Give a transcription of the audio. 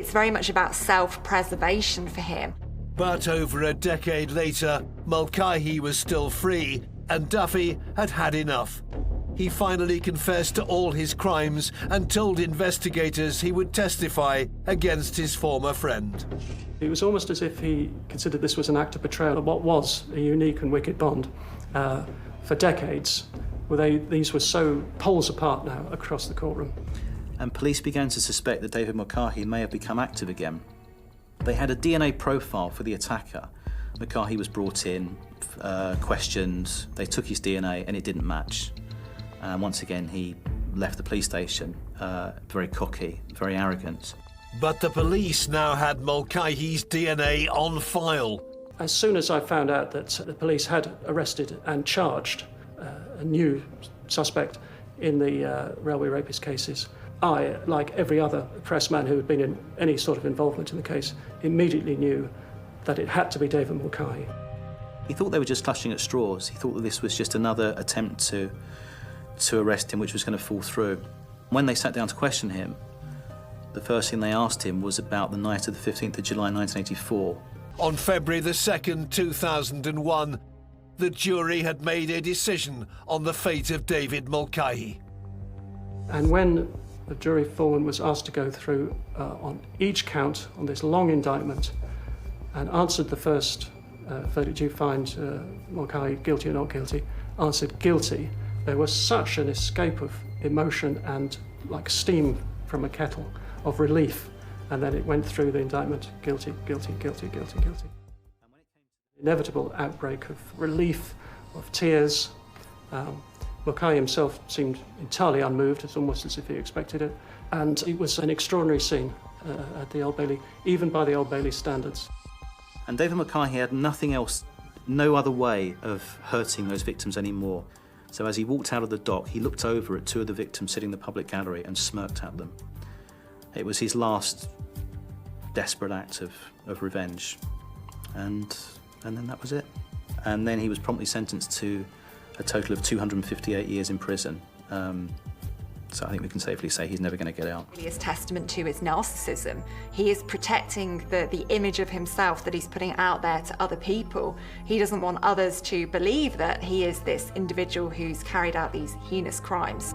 It's very much about self-preservation for him. But over a decade later, Mulcahy was still free, and Duffy had had enough. He finally confessed to all his crimes and told investigators he would testify against his former friend. It was almost as if he considered this was an act of betrayal of what was a unique and wicked bond. For decades, these were so poles apart now across the courtroom. And police began to suspect that David Mulcahy may have become active again. They had a DNA profile for the attacker. Mulcahy was brought in, questioned, they took his DNA and it didn't match. Once again, he left the police station, very cocky, very arrogant. But the police now had Mulcahy's DNA on file. As soon as I found out that the police had arrested and charged a new suspect in the railway rapist cases, I, like every other pressman who had been in any sort of involvement in the case, immediately knew that it had to be David Mulcahy. He thought they were just clutching at straws. He thought that this was just another attempt to arrest him, which was going to fall through. When they sat down to question him, the first thing they asked him was about the night of the 15th of July 1984. On February the 2nd, 2001, the jury had made a decision on the fate of David Mulcahy. And when the jury foreman was asked to go through on each count on this long indictment and answered the first verdict, you find Mulcahy guilty or not guilty, answered guilty, there was such an escape of emotion and like steam from a kettle of relief. And then it went through the indictment, guilty, guilty, guilty, guilty, guilty. Inevitable outbreak of relief, of tears. Mulcahy himself seemed entirely unmoved. It's almost as if he expected it. And it was an extraordinary scene at the Old Bailey, even by the Old Bailey standards. And David Mulcahy had nothing else, no other way of hurting those victims anymore. So as he walked out of the dock, he looked over at two of the victims sitting in the public gallery and smirked at them. It was his last desperate act of revenge. And then that was it. And then he was promptly sentenced to a total of 258 years in prison. So I think we can safely say he's never going to get out. It is testament to his narcissism. He is protecting the image of himself that he's putting out there to other people. He doesn't want others to believe that he is this individual who's carried out these heinous crimes.